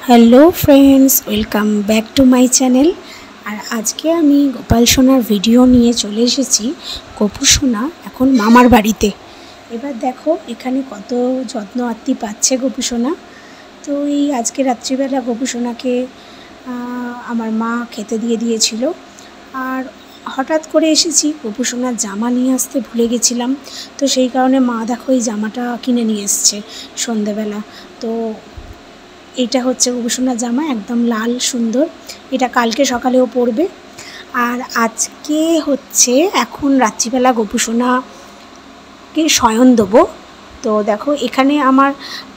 Hello friends, welcome back to my channel. আর আজকে আমি গোপাল সোনার ভিডিও নিয়ে চলে এসেছি। গোপু সোনা এখন মামার বাড়িতে। এবার দেখো এখানে কত যত্ন আত্তি পাচ্ছে গোপু সোনা। তো এই আজকে রাত্রিবেলা গোপু সোনাকে আমার মা খেতে দিয়ে দিয়েছিল। আর হঠাৎ করে এসেছি, গোপু সোনার জামা নিয়ে আসতে ভুলে গেছিলাম। তো সেই কারণে মা দেখো এই জামাটা কিনে নিয়ে এসছে সন্ধেবেলা। তো এটা হচ্ছে গোপু সোনার জামা, একদম লাল সুন্দর। এটা কালকে সকালেও পরবে। আর আজকে হচ্ছে এখন রাত্রিবেলা গোপু সোনাকে শয়ন দেবো। তো দেখো এখানে আমার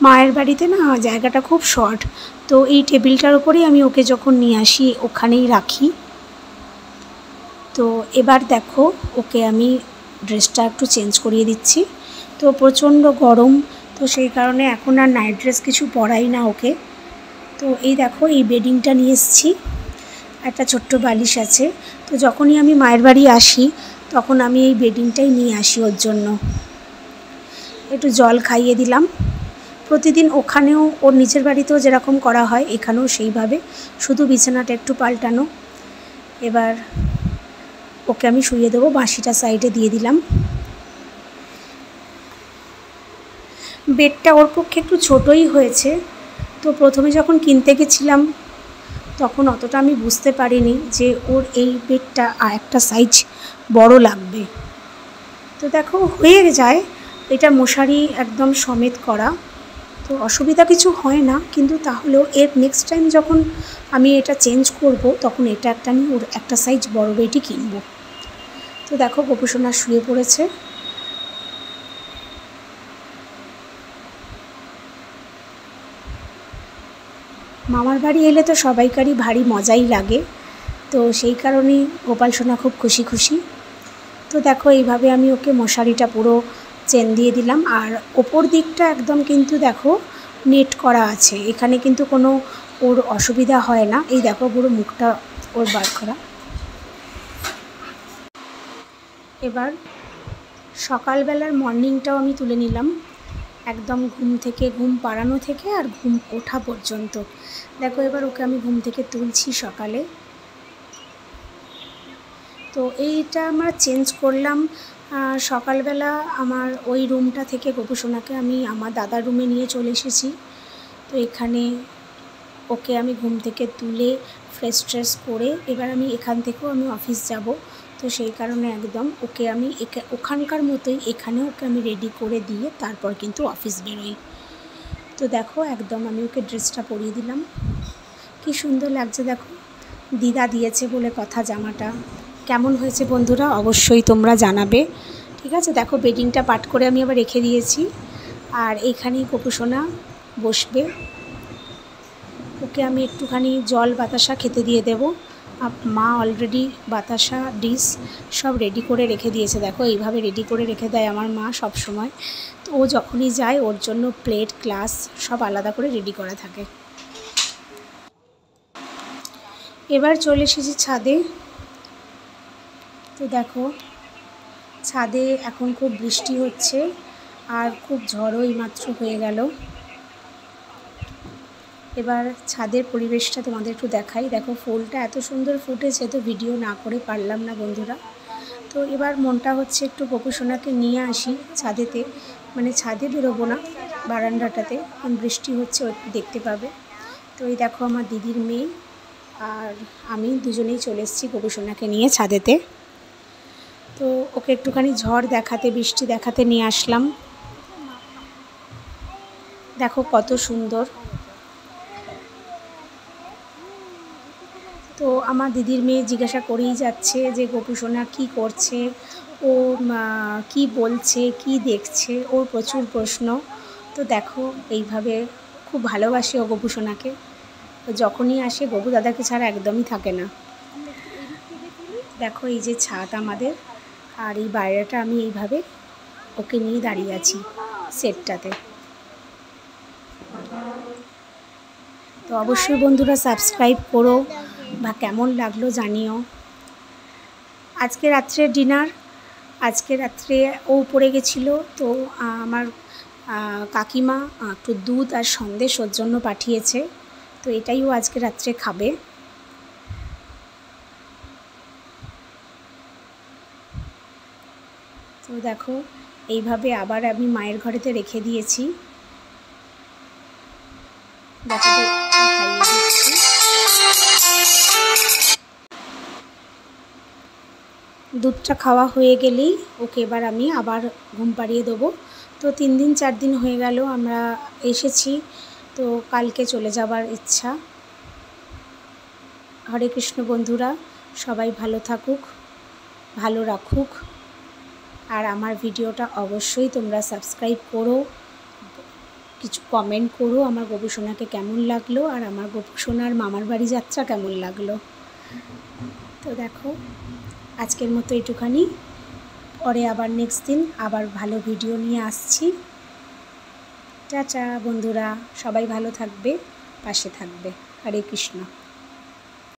মায়ের বাড়িতে না জায়গাটা খুব শর্ট, তো এই টেবিলটার উপরেই আমি ওকে যখন নিয়ে আসি ওখানেই রাখি। তো এবার দেখো ওকে আমি ড্রেসটা একটু চেঞ্জ করিয়ে দিচ্ছি। তো প্রচণ্ড গরম, তো সেই কারণে এখন আর নাইট ড্রেস কিছু পরাই না ওকে। তো এই দেখো এই বেডিংটা নিয়ে এসেছি, একটা ছোট্ট বালিশ আছে। তো যখনই আমি মায়ের বাড়ি আসি তখন আমি এই বেডিংটাই নিয়ে আসি ওর জন্য। একটু জল খাইয়ে দিলাম। প্রতিদিন ওখানেও ওর নিচের বাড়িতেও যেরকম করা হয় এখানেও সেইভাবে, শুধু বিছানাটা একটু পাল্টানো। এবার ওকে আমি শুইয়ে দেবো, বাঁশিটা সাইডে দিয়ে দিলাম। বেডটা ওর পক্ষে একটু ছোটোই হয়েছে। তো প্রথমে যখন কিনতে গেছিলাম তখন অতটা আমি বুঝতে পারিনি যে ওর এই বেডটা আর একটা সাইজ বড় লাগবে। তো দেখো হয়ে যায়, এটা মশারি একদম সমেত করা, তো অসুবিধা কিছু হয় না। কিন্তু তাহলেও এর নেক্সট টাইম যখন আমি এটা চেঞ্জ করব তখন এটা একটা আমি ওর একটা সাইজ বড় বেডই কিনবো। তো দেখো গোপু সোনা শুয়ে পড়েছে। মামার বাড়ি এলে তো সবাইকারই ভারী মজাই লাগে, তো সেই কারণেই গোপাল সোনা খুব খুশি খুশি। তো দেখো এইভাবে আমি ওকে মশারিটা পুরো চেন দিয়ে দিলাম। আর ওপর দিকটা একদম কিন্তু দেখো নেট করা আছে, এখানে কিন্তু কোনো ওর অসুবিধা হয় না। এই দেখো পুরো মুখটা ওর বার করা। এবার সকালবেলার মর্নিংটাও আমি তুলে নিলাম, একদম ঘুম পাড়ানো থেকে আর ঘুম ওঠা পর্যন্ত। দেখো এবার ওকে আমি ঘুম থেকে তুলছি সকালে। তো এইটা আমরা চেঞ্জ করলাম সকালবেলা। আমার ওই রুমটা থেকে গোপু সোনাকে আমি আমার দাদার রুমে নিয়ে চলে এসেছি। তো এখানে ওকে আমি ঘুম থেকে তুলে ফ্রেশ ট্রেশ করে এবার আমি এখান থেকেও আমি অফিস যাব। তো সেই কারণে একদম ওকে আমি ওখানকার মতোই এখানে ওকে আমি রেডি করে দিয়ে তারপর কিন্তু অফিস বেরোই। তো দেখো একদম আমি ওকে ড্রেসটা পরিয়ে দিলাম, কি সুন্দর লাগছে দেখো। দিদা দিয়েছে বলে কথা, জামাটা কেমন হয়েছে বন্ধুরা অবশ্যই তোমরা জানাবে। ঠিক আছে, দেখো বেডিংটা পাট করে আমি আবার রেখে দিয়েছি। আর এইখানেই গোপু সোনা বসবে, ওকে আমি একটুখানি জল বাতাসা খেতে দিয়ে দেব। মা অলরেডি বাতাসা ডিশ সব রেডি করে রেখে দিয়েছে। দেখো এইভাবে রেডি করে রেখে দেয় আমার মা সব সময়। তো ও যখনই যায় ওর জন্য প্লেট গ্লাস সব আলাদা করে রেডি করা থাকে। এবার চলে এসেছি ছাদে। তো দেখো ছাদে এখন খুব বৃষ্টি হচ্ছে আর খুব ঝড়ও এইমাত্র হয়ে গেল। এবার ছাদের পরিবেশটা তোমাদের একটু দেখাই। দেখো ফুলটা এত সুন্দর ফুটেছে, তো ভিডিও না করে পারলাম না বন্ধুরা। তো এবার মনটা হচ্ছে একটু গোপু সোনাকে নিয়ে আসি ছাদেতে, মানে ছাদে বেরোবো না, বারান্দাটাতে, কারণ বৃষ্টি হচ্ছে একটু দেখতে পাবে। তো এই দেখো আমার দিদির মেয়ে আর আমি দুজনেই চলে এসেছি গোপু সোনাকে নিয়ে ছাদেতে। তো ওকে একটুখানি ঝড় দেখাতে, বৃষ্টি দেখাতে নিয়ে আসলাম। দেখো কত সুন্দর। তো আমার দিদির মেয়ে জিজ্ঞাসা করেই যাচ্ছে যে গোপু সোনা কী করছে, ও কি বলছে, কি দেখছে, ওর প্রচুর প্রশ্ন। তো দেখো এইভাবে খুব ভালোবাসে ও গোপু সোনাকে। তো যখনই আসে গোপু দাদাকে ছাড়া একদমই থাকে না। দেখো এই যে ছাদ আমাদের, আর এই বাইরেটা আমি এইভাবে ওকে নিয়ে দাঁড়িয়ে আছি সেটটাতে। তো অবশ্যই বন্ধুরা সাবস্ক্রাইব করো বা কেমন লাগলো জানিও। আজকে রাত্রে ডিনার, আজকে রাত্রে ও পড়ে গেছিলো, তো আমার কাকিমা একটু দুধ আর সন্দেশ ওর জন্য পাঠিয়েছে। তো তো এটাইও আজকে রাত্রে খাবে। তো দেখো এইভাবে আবার আমি মায়ের ঘরেতে রেখে দিয়েছি। দুধটা খাওয়া হয়ে গেলেই ওকে এবার আমি আবার ঘুম পাড়িয়ে দেবো। তো 3 দিন 4 দিন হয়ে গেল আমরা এসেছি, তো কালকে চলে যাবার ইচ্ছা। হরে কৃষ্ণ বন্ধুরা, সবাই ভালো থাকুক, ভালো রাখুক। আর আমার ভিডিওটা অবশ্যই তোমরা সাবস্ক্রাইব করো, কিছু কমেন্ট করো আমার গোপুসোনাকে কেমন লাগলো, আর আমার গোপুসোনার মামার বাড়ি যাত্রা কেমন লাগলো। তো দেখো আজকের মতো একটুখানি, পরে আবার নেক্সট দিন আবার ভালো ভিডিও নিয়ে আসছি। টাটা বন্ধুরা, সবাই ভালো থাকবে, পাশে থাকবে। হরে কৃষ্ণ।